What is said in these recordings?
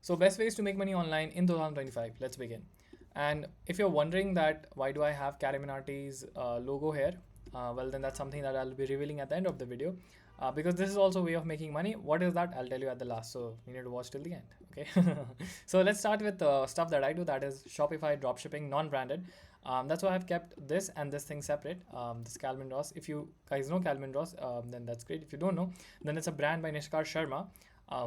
So best ways to make money online in 2025. Let's begin. And if you're wondering that why do I have Kariminati's logo here, well then that's something that I'll be revealing at the end of the video. Because this is also a way of making money. What is that? I'll tell you at the last. So you need to watch till the end. Okay. So let's start with stuff that I do. That is Shopify dropshipping, non-branded. That's why I've kept this and this thing separate. This Calvin Ross. If you guys know Calvin Ross, then that's great. If you don't know, then it's a brand by Nishkar Sharma,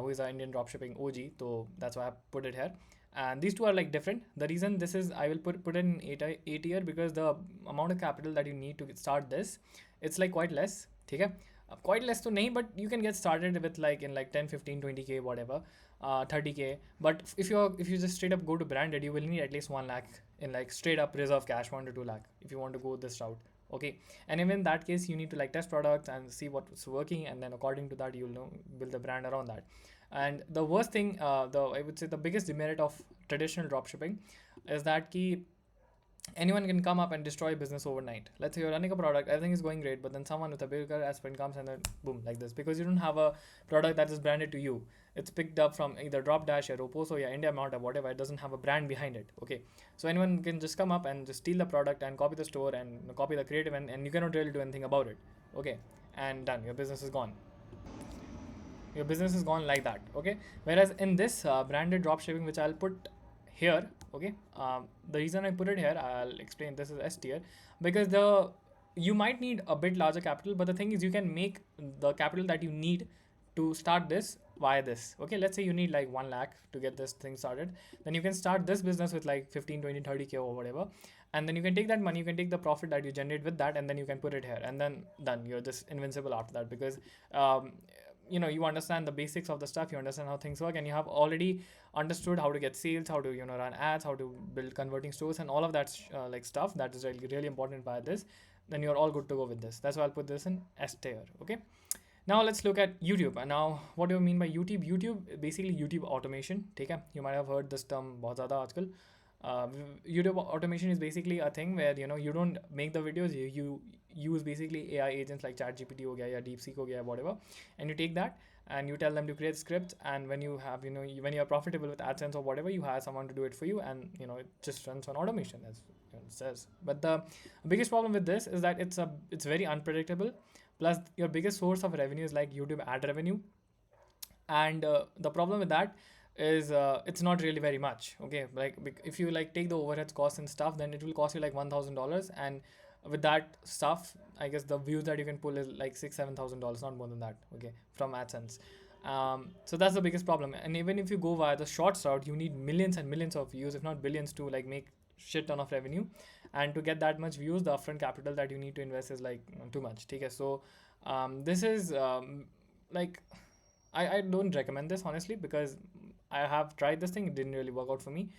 who is an Indian dropshipping OG. So that's why I put it here. And these two are like different. The reason this is, I will put it in 8 year because the amount of capital that you need to start this, it's like quite less. Okay, quite less to nahi, but you can get started with like in like 10, 15, 20k, whatever, 30k. But if you just straight up go to branded, you will need at least 1 lakh in like straight up reserve cash, 1 to 2 lakh if you want to go this route. Okay, and even in that case, you need to like test products and see what's working, and then according to that, you'll know build the brand around that. And the worst thing, I would say the biggest demerit of traditional dropshipping is that key anyone can come up and destroy business overnight. Let's say you're running a product, everything is going great, but then someone with a bigger aspirin comes and then boom, like this, because you don't have a product that is branded to you. It's picked up from either Dropdash or Oposo or India Mart or whatever. It doesn't have a brand behind it. Okay, so anyone can just come up and just steal the product and copy the store and copy the creative, and you cannot really do anything about it. Okay, and done. Your business is gone. Your business is gone like that. Okay, whereas in this branded dropshipping, which I'll put here, okay, the reason I put it here, I'll explain. This is S tier because you might need a bit larger capital, but the thing is you can make the capital that you need to start this via this. Okay, let's say you need like 1 lakh to get this thing started, then you can start this business with like 15, 20, 30k or whatever, and then you can take that money, you can take the profit that you generate with that, and then you can put it here, and then done. You're just invincible after that because you understand the basics of the stuff, you understand how things work, and you have already understood how to get sales, how to run ads, how to build converting stores, and all of that like stuff that is really, really important by this. Then you're all good to go with this. That's why I'll put this in S tier. Okay, now let's look at YouTube. And now what do you mean by YouTube? YouTube basically YouTube automation. Okay, you might have heard this term बहुत ज़्यादा आजकल. uh, YouTube automation is basically a thing where you don't make the videos, you use basically AI agents like ChatGPT ho gaya, ya DeepSeek ho gaya, whatever, and you take that and you tell them to create scripts, and when you have when you're profitable with AdSense or whatever, you hire someone to do it for you, and it just runs on automation, as it says. But the biggest problem with this is that it's very unpredictable. Plus, your biggest source of revenue is like YouTube ad revenue, and the problem with that is it's not really very much. Okay, like if you like take the overheads costs and stuff, then it will cost you like $1,000, and with that stuff, I guess the views that you can pull is like $6,000-7,000, not more than that. Okay, from AdSense. So that's the biggest problem. And even if you go via the shorts route, you need millions and millions of views, if not billions, to like make shit ton of revenue. And to get that much views, the upfront capital that you need to invest is like too much. Okay, so this is like I don't recommend this honestly, because I have tried this thing, it didn't really work out for me.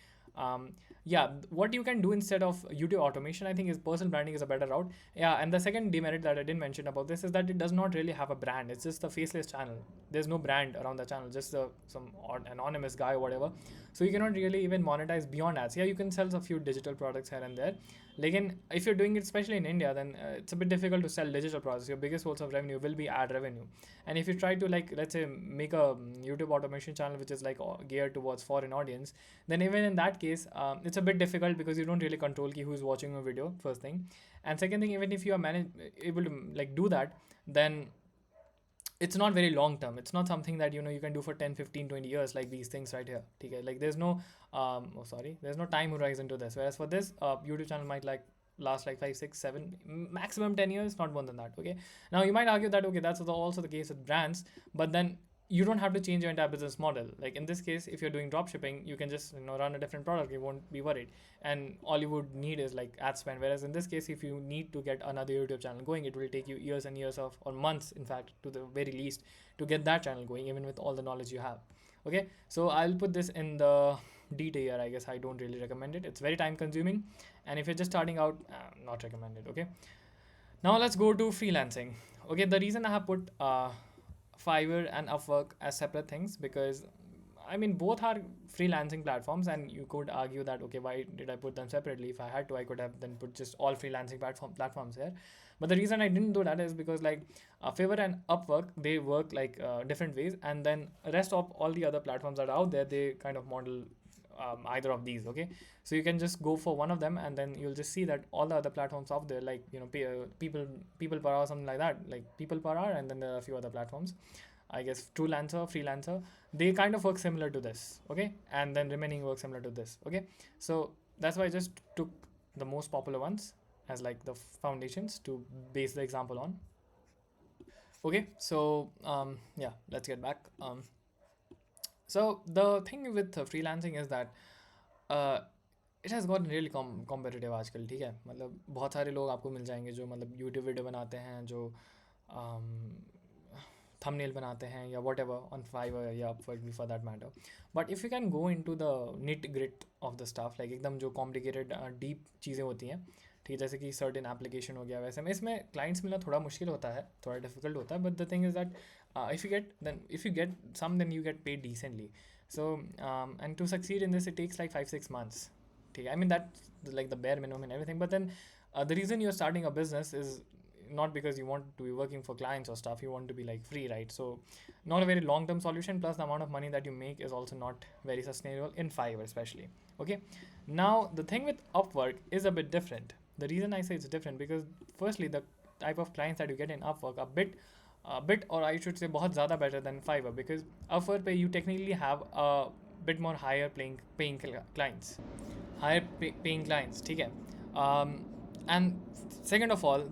Yeah, what you can do instead of YouTube automation, I think, is personal branding is a better route. Yeah, and the second demerit that I didn't mention about this is that it does not really have a brand. It's just a faceless channel. There's no brand around the channel, just some anonymous guy or whatever. So you cannot really even monetize beyond ads. Yeah, you can sell a few digital products here and there. Like if you're doing it, especially in India, then it's a bit difficult to sell digital products. Your biggest source of revenue will be ad revenue. And if you try to, like, let's say make a YouTube automation channel which is like geared towards foreign audience, then even in that case, it's a bit difficult because you don't really control who's watching your video, first thing. And second thing, even if you are able to like do that, then it's not very long term. It's not something that you can do for 10, 15, 20 years, like these things right here. Okay, like there's no there's no time horizon to this. Whereas for this YouTube channel might like last like 5, 6, 7, maximum 10 years, not more than that. Okay, now you might argue that okay, that's also the case with brands, but then you don't have to change your entire business model. Like in this case, if you're doing drop shipping, you can just run a different product, you won't be worried, and all you would need is like ad spend. Whereas in this case, if you need to get another YouTube channel going, it will take you years and years of, or months in fact, to the very least, to get that channel going, even with all the knowledge you have. Okay, so I'll put this in the D tier. I guess I don't really recommend it. It's very time consuming, and if you're just starting out, not recommended. Okay, now let's go to freelancing. Okay, the reason I have put Fiverr and Upwork as separate things, because I mean, both are freelancing platforms, and you could argue that okay, why did I put them separately? If I had to, I could have then put just all freelancing platforms here. But the reason I didn't do that is because like Fiverr and Upwork, they work like different ways, and then rest of all the other platforms that are out there, they kind of model either of these. Okay, so you can just go for one of them, and then you'll just see that all the other platforms out there, like people per hour, something like that, like people per hour, and then there are a few other platforms. I guess Truelancer, Freelancer, they kind of work similar to this, okay, and then remaining work similar to this, okay. So that's why I just took the most popular ones as like the foundations to base the example on. Okay, so yeah, let's get back. So the thing with freelancing is that it has got really competitive आजकल, ठीक है, मतलब बहुत सारे लोग आपको मिल जाएंगे जो मतलब यूट्यूब वीडियो बनाते हैं, जो थंबनेल बनाते हैं या वॉट एवर ऑन फाइवर या अपवर्क भी for that matter. But if you can go into the nitty gritty of the stuff, like एकदम जो कॉम्प्लिकेटेड डीप चीज़ें होती हैं, ठीक है, जैसे कि सर्टेन एप्लीकेशन हो गया, वैसे में इसमें क्लाइंट्स मिलना थोड़ा मुश्किल होता है, थोड़ा डिफिकल्ट होता है. But the thing is that if you get some then you get paid decently. So and to succeed in this, it takes like 5-6 months. Okay, I mean that's like the bare minimum and everything. But then the reason you're starting a business is not because you want to be working for clients or stuff. You want to be like free, right? So not a very long-term solution. Plus the amount of money that you make is also not very sustainable in Fiverr, especially. Okay. Now the thing with Upwork is a bit different. The reason I say it's different because firstly the type of clients that you get in Upwork are a bit, or I should say बहुत ज़्यादा better than Fiverr, because Upwork पे you technically have a bit more higher paying clients, paying clients, ठीक है. And second of all,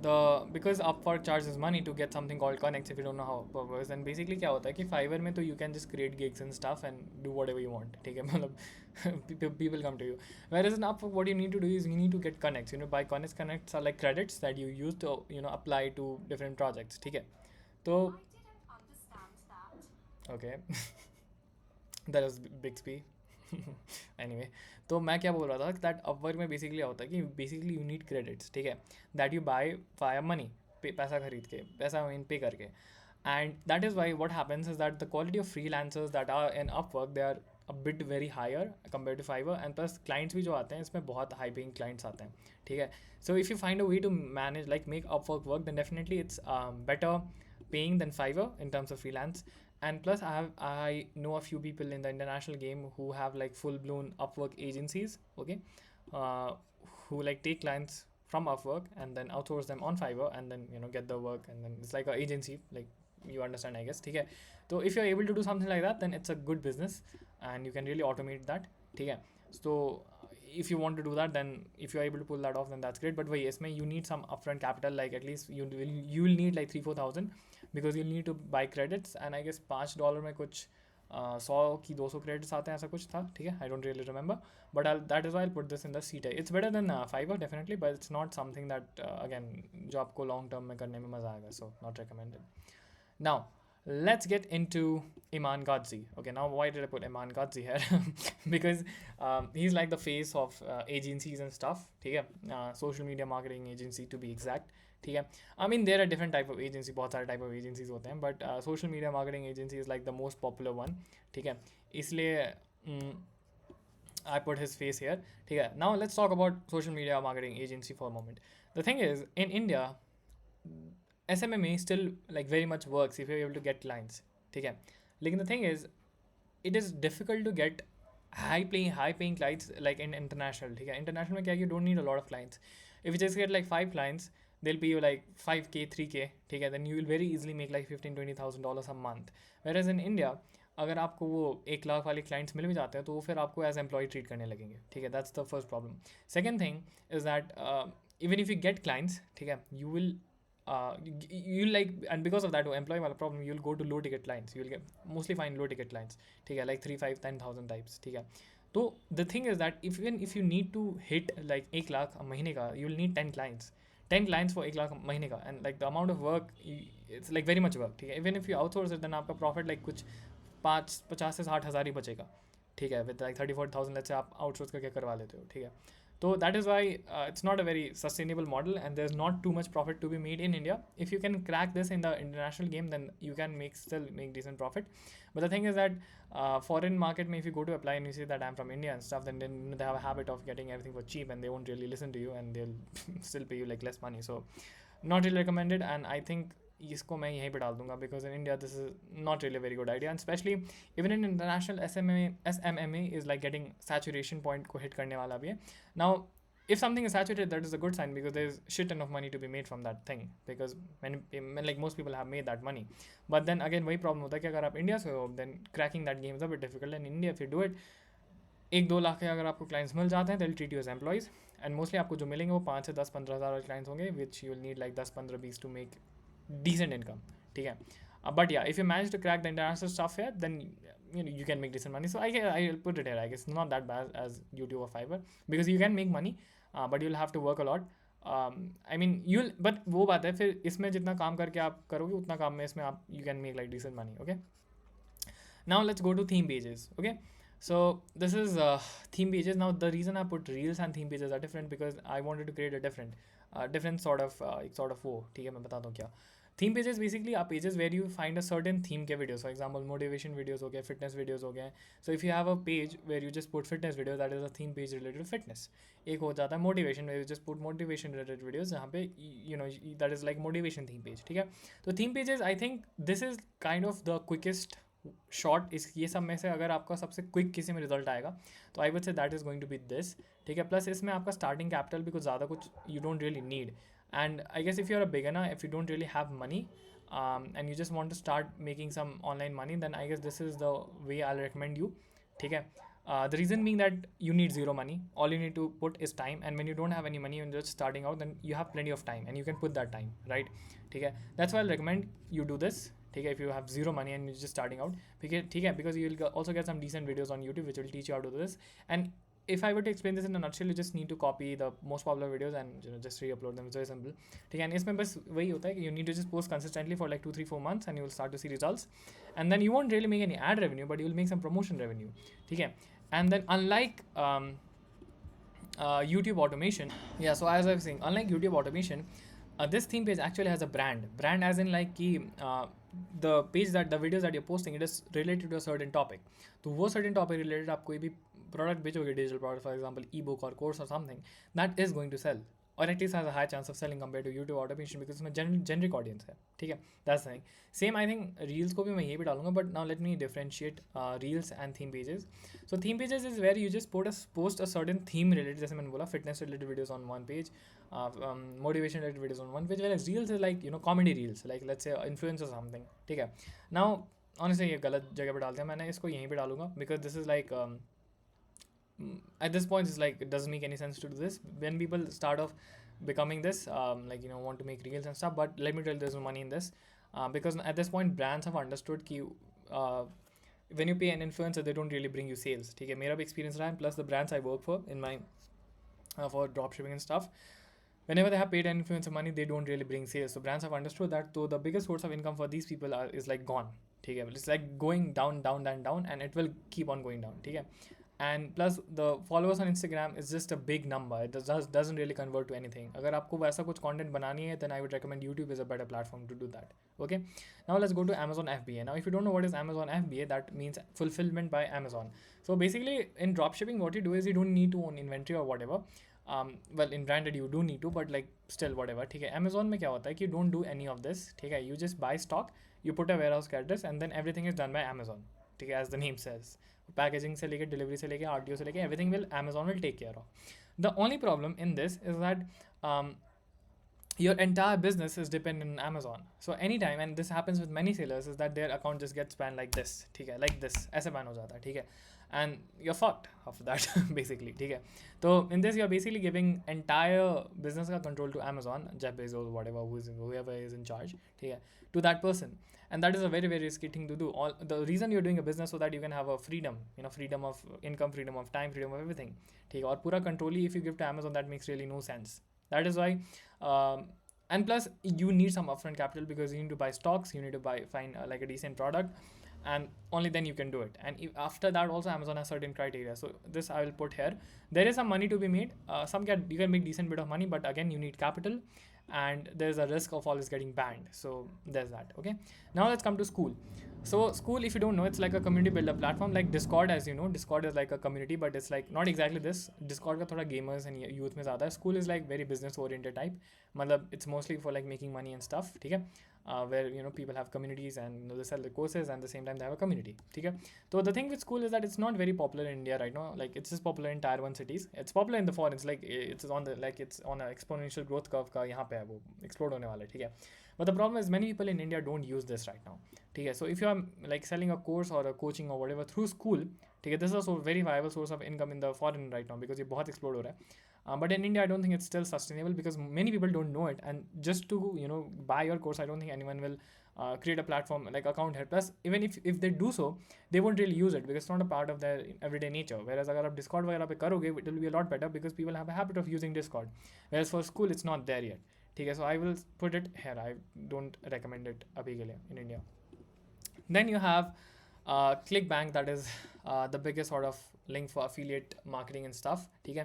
because Upwork charges money to get something called connects, if you don't know how it works, then basically क्या होता है कि Fiverr में तो you can just create gigs and stuff and do whatever you want, ठीक है, मतलब people come to you. Whereas in Upwork, what you need to do is you need to get connects. By connects are like credits that you use to apply to different projects, ठीक है. तो okay that was big speech. Anyway, तो मैं क्या बोल रहा था that Upwork में बेसिकली क्या होता है कि बेसिकली यू नीड क्रेडिट्स, ठीक है, that you buy via money, पैसा खरीद के, पैसा मीन पे करके. And that is why what happens is that the quality of freelancers that are in Upwork, they are a bit very higher compare to Fiverr. And plus clients भी जो आते हैं इसमें बहुत हाई पेइंग क्लाइंट्स आते हैं, ठीक है. So if you find a way to manage like make Upwork work, then definitely it's better paying than Fiverr in terms of freelance. And plus I know a few people in the international game who have like full-blown Upwork agencies, okay, who like take clients from Upwork and then outsource them on Fiverr and then get the work, and then it's like an agency, like you understand, I guess, okay. So if you're able to do something like that, then it's a good business and you can really automate that, okay. So if you want to do that, then if you're able to pull that off, then that's great. But yes, you need some upfront capital, like at least you will need like 3-4,000, because you'll need to buy credits. And I guess $5 में कुछ 100 की 200 credits आते हैं, ऐसा कुछ था, ठीक है. I don't really remember, but that is why I'll put this in the C tier. It's better than Fiverr definitely, but it's not something that again जो आपको long term में करने में मज़ा आएगा, so not recommended. Now let's get into Iman Gadzhi. Okay, now why did I put Iman Gadzhi here? Because he's like the face of agencies and stuff, ठीक है, social media marketing agency to be exact, ठीक है. I mean there are different type of agency, बहुत सारे type of agencies होते हैं, but social media marketing agency is like the most popular one, ठीक है, इसलिए I put his face here, ठीक है. Now let's talk about social media marketing agency for a moment. The thing is, in India SMMA still like very much works if you're able to get clients, ठीक है. लेकिन the thing is, it is difficult to get high paying clients like in international, ठीक है. International में क्या, you don't need a lot of clients. If you just get like 5 clients, they'll pay you like 5K, 3K, ठीक है, then you will very easily make like $15,000-$20,000 a month. Whereas in India, अगर आपको वो 1 लाख वाले clients मिल भी जाते हैं तो वो फिर आपको एज एम्प्लॉय ट्रीट करने लगेंगे, ठीक है. That's the first problem. Second thing is that even if you get clients, ठीक है, you will like, and because of that employee wala problem, you'll go to low ticket clients, you'll get mostly find low ticket clients, ठीक है, like 3, 5, 10,000 types, ठीक है. तो the thing is that even if you need to hit like 1 lakh महीने का, you'll need 10 clients for 1 lakh महीने का, and like the amount of work, it's like very much work, ठीक है. even if you outsource it, then आपका profit like कुछ 50 से 60 हज़ार ही बचेगा, ठीक है, with like 30-40,000 let's say आप outsource करके करवा लेते हो, ठीक है. So that is why it's not a very sustainable model, and there's not too much profit to be made in India. If you can crack this in the international game, then you can still make decent profit. But the thing is that foreign market, if you go to apply and you say that I'm from India and stuff, then they have a habit of getting everything for cheap, and they won't really listen to you, and they'll still pay you like less money. So not really recommended, and I think इसको मैं यहीं पे डाल दूंगा, because in India this is not really a very good idea, and especially even in international SMMA is like getting saturation point को hit करने वाला भी है. Now if something is saturated, that is a good sign, because there's shit ton of money to be made from that thing, because when like most people have made that money. But then again वही problem होता है कि अगर आप India से हो, then cracking that game is a bit difficult. And in India if you do it, 1-2 lakh के अगर आपको clients मिल जाते हैं, they'll treat you as employees, and mostly आपको जो मिलेंगे वो 5 से 10-15 हज़ार वाले clients होंगे, which you'll need like 10-15-20 to make decent income. ठीक है. But yeah, if you manage to crack the international stuff here, then you can make decent money. So I'll put it here. I guess it's not that bad as YouTube or Fiverr, because you can make money, but you'll have to work a lot. I mean but वो बात है, फिर इसमें जितना काम करके आप करोगे उतना काम में इसमें आप you can make like decent money. Okay. Now let's go to theme pages. Okay. So this is theme pages. Now the reason I put reels and theme pages are different, because I wanted to create a different sort of वो, ठीक है, मैं बताता हूँ क्या. Theme pages basically are pages where you find a certain theme के videos. For example, motivation videos हो गए, fitness videos हो गए. So if you have a page where you just put fitness videos, that is a theme page related to fitness. एक हो जाता है motivation, where you just put motivation related videos, जहाँ पे that is like motivation theme page. ठीक है. तो theme pages, I think this is kind of the quickest short. इस ये सब में से अगर आपका सबसे क्विक किसी में रिजल्ट आएगा, तो I would say that is going to be this. ठीक है. प्लस इसमें आपका स्टार्टिंग कैपिटल भी कुछ ज़्यादा कुछ you don't really need. And I guess if you are a beginner, if you don't really have money and you just want to start making some online money, then I guess this is the way I recommend you. ठीक है. The reason being that you need zero money. All you need to put is time, and when you don't have any money and you're just starting out, then you have plenty of time and you can put that time, right? ठीक है. That's why I'll recommend you do this. ठीक है. If you have zero money and you're just starting out, ठीक है, because you'll also get some decent videos on YouTube which will teach you how to do this. And if I were to explain this in a nutshell, you just need to copy the most popular videos and just re-upload them. It's very simple. ठीक है. And इसमें बस वही होता है कि you need to just post consistently for like 2-3-4 months, and you will start to see results. And then you won't really make any ad revenue, but you will make some promotion revenue. ठीक है. And then unlike YouTube automation, yeah, so as I was saying, unlike YouTube automation, this theme page actually has a brand as in like the page that the videos that you're posting, it is related to a certain topic. तो वो certain topic related आप कोई भी product बेचोगे, digital product, for example ebook or course or something, that is going to sell, or at least has a high chance of selling compared to YouTube automation, because उसमें generic audience है. ठीक है. That's the thing. Same I think reels को भी मैं यही पे डालूंगा, but now let me differentiate reels and theme pages. So theme pages is where you just post a certain theme related, जैसे मैंने बोला, fitness related videos on one page, motivation related videos on one page, whereas reels is like comedy reels, like let's say influence or something. ठीक है. Now honestly ये गलत जगह पे डालते हैं, मैंने इसको यहीं पे डालूंगा, because this is like at this point it's like it doesn't make any sense to do this when people start off becoming this like want to make reels and stuff. But let me tell you, there's no money in this, because at this point brands have understood कि when you pay an influencer, they don't really bring you sales. ठीक है. मेरा भी experience रहा है, plus the brands I work for in my for dropshipping and stuff, whenever they have paid an influencer money, they don't really bring sales. So brands have understood that, so the biggest source of income for these people is like gone. ठीक है. It's like going down, and it will keep on going down. ठीक है. And plus the followers on Instagram is just a big number. It doesn't really convert to anything. अगर आपको वैसा कुछ content बनानी है, then I would recommend YouTube is a better platform to do that. Okay. Now let's go to Amazon FBA. Now if you don't know what is Amazon FBA, that means fulfillment by Amazon. So basically in dropshipping, what you do is you don't need to own inventory or whatever. Well, in branded you do need to, but like still whatever. ठीक है. Amazon में क्या होता है कि you don't do any of this. ठीक है. You just buy stock, you put a warehouse address, and then everything is done by Amazon. ठीक है. As the name says. Packaging से लेके delivery से लेके RTO से लेके everything will Amazon will take care of. The only problem in this is that your entire business is dependent on Amazon. So anytime, and this happens with many sellers, is that their account just gets banned like this. ठीक है. Like this ऐसे ban हो जाता है. ठीक है. And you're fucked after that basically. ठीक है. So in this you're basically giving entire business का control to Amazon, Jeff Bezos, whatever, whoever is in charge. ठीक है. To that person. And that is a very, very risky thing to do. The reason you're doing a business so that you can have a freedom, freedom of income, freedom of time, freedom of everything. ठीक है. और पूरा control he if you give to Amazon, that makes really no sense. That is why, and plus you need some upfront capital, because you need to buy stocks, you need to find like a decent product, and only then you can do it. And if, after that also Amazon has certain criteria, so this I will put here. There is some money to be made. You can make decent bit of money, but again you need capital, and there's a risk of always getting banned. So there's that. Okay, now let's come to Skool. So Skool, if you don't know, it's like a community builder platform like Discord. As you know, Discord is like a community, but it's like not exactly this. Discord का थोड़ा gamers and youth में ज़्यादा है. Skool is like very business oriented type. मतलब it's mostly for like making money and stuff. ठीक है? Where people have communities and they sell the courses and at the same time they have a community. ठीक है? So the thing with Skool is that it's not very popular in India right now. Like it's just popular in tier 1 cities. It's popular in the foreigns. Like it's on an exponential growth curve का यहाँ पे है वो explode होने वाला है. ठीक है? But the problem is many people in India don't use this right now. Okay, so if you are like selling a course or a coaching or whatever through Skool, okay, this is a very viable source of income in the foreign right now because ये बहुत explode हो रहा है. But in India, I don't think it's still sustainable because many people don't know it. And just to buy your course, I don't think anyone will create a platform like account here. Plus, even if they do so, they won't really use it because it's not a part of their everyday nature. Whereas अगर आप Discord वगैरह पे करोगे, it will be a lot better because people have a habit of using Discord. Whereas for Skool, it's not there yet. Okay, so I will put it here. I don't recommend it abhi ke liye in India. Then you have ClickBank, that is the biggest sort of link for affiliate marketing and stuff. Okay,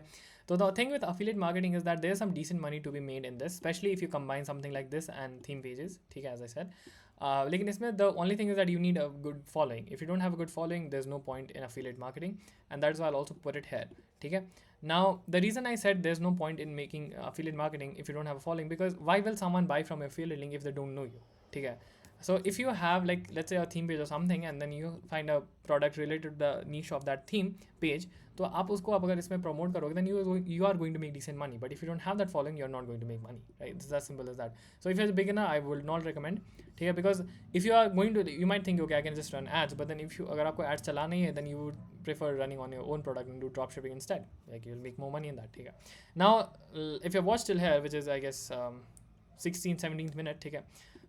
so the thing with affiliate marketing is that there's some decent money to be made in this, especially if you combine something like this and theme pages. Okay, as I said. Lekin isme the only thing is that you need a good following. If you don't have a good following, there's no point in affiliate marketing, and that's why I'll also put it here. Okay. Now the reason I said there's no point in making affiliate marketing if you don't have a following, because why will someone buy from affiliate link if they don't know you? Okay. So if you have like let's say a theme page or something and then you find a product related to the niche of that theme page, तो आप उसको आप अगर इसमें promote करोगे, then you are going to make decent money. But if you don't have that following, you're not going to make money, right? It's as simple as that. So if you're a beginner, I will not recommend. ठीक है, because if you are going to, you might think okay I can just run ads, but then if you अगर आपको ads चलाना ही है, then you would prefer running on your own product and do dropshipping instead. Like you'll make more money in that. ठीक है. Now if you've watched till here, which is I guess 16th 17th minute, ठीक है,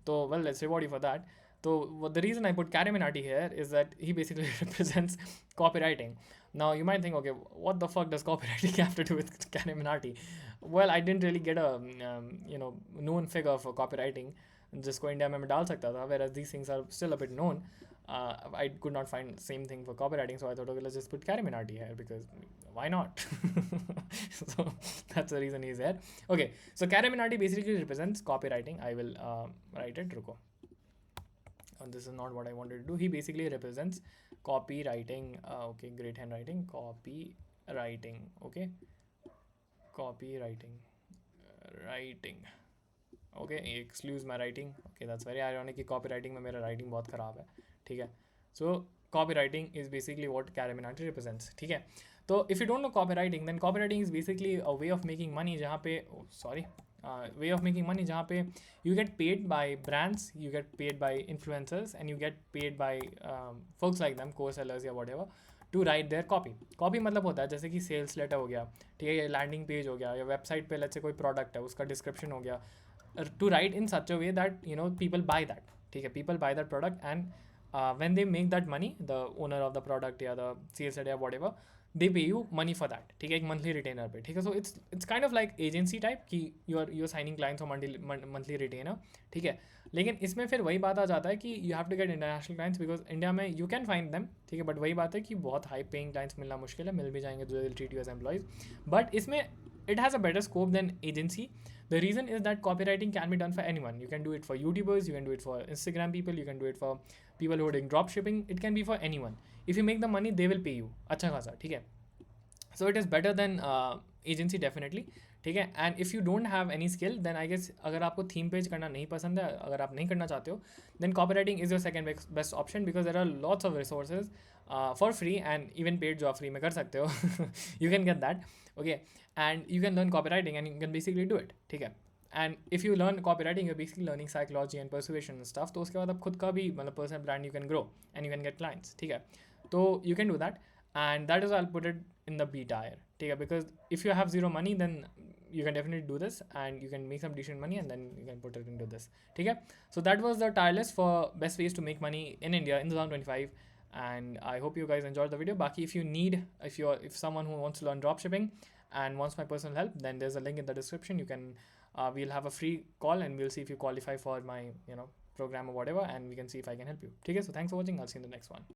so well let's reward you for that. So the reason I put Kariminati here is that he basically represents copywriting. Now you might think, okay, what the fuck does copywriting have to do with Kariminati? Well, I didn't really get a known figure for copywriting. जिसको India में मैं डाल सकता था, whereas these things are still a bit known. I could not find same thing for copywriting, so I thought, okay, let's just put Kariminati here because why not? So that's the reason he's here. Okay, so Kariminati basically represents copywriting. I will write it. Ruko. This is not what I wanted to do. He basically represents copywriting. Okay, great handwriting. Copywriting. Okay, copywriting. Writing. Okay, excuse my writing. Okay, that's very ironic कि copywriting में मेरा writing बहुत ख़राब है. ठीक है. So copywriting is basically what Kariminati represents. ठीक है. So if you don't know copywriting, then copywriting is basically a way of making money जहाँ पे way of making money जहाँ पे you get paid by brands, you get paid by influencers, and you get paid by folks like them, co-sellers या whatever, to write their copy. Copy मतलब होता है जैसे कि sales letter हो गया, ठीक है, या landing page हो गया, या website पे let's say कोई product है उसका description हो गया, to write in such a way that people buy that. ठीक है, people buy that product, and when they make that money, the owner of the product या the sales head या whatever, they pay you money for that. ठीक है, एक monthly retainer पे. ठीक है, so it's kind of like agency type कि you're signing clients for monthly retainer. ठीक है, लेकिन इसमें फिर वही बात आ जाता है कि you have to get international clients because India में you can find them. ठीक है, but वही बात है कि बहुत high paying clients मिलना मुश्किल है, मिल भी जाएंगे, they will treat you as employees. But इसमें it has a better scope than agency. The reason is that copywriting can be done for anyone. You can do it for YouTubers, you can do it for Instagram people, you can do it for people who are doing drop shipping. It can be for anyone. If you make the money, they will pay you. अच्छा खासा, ठीक है. So it is better than agency definitely. ठीक है, and if you don't have any skill, then I guess अगर आपको theme page करना नहीं पसंद है, अगर आप नहीं करना चाहते हो, then copywriting is your second best option because there are lots of resources for free and even paid जो आप free में कर सकते हो. You can get that. Okay, and you can learn copywriting and you can basically do it. ठीक है, and if you learn copywriting, you're basically learning psychology and persuasion and stuff. तो उसके बाद आप खुद का भी मतलब personal brand you can grow and you can get clients. ठीक है, तो you can do that, and that is why I'll put it in the B tier. ठीक है, because if you have zero money, then you can definitely do this and you can make some decent money and then you can put it into this. ठीक है, so that was the tier list for best ways to make money in India in 2025. And I hope you guys enjoyed the video. Baki, if someone who wants to learn dropshipping and wants my personal help, then there's a link in the description. You can we'll have a free call and we'll see if you qualify for my program or whatever, and we can see if I can help you. Okay, so thanks for watching. I'll see you in the next one.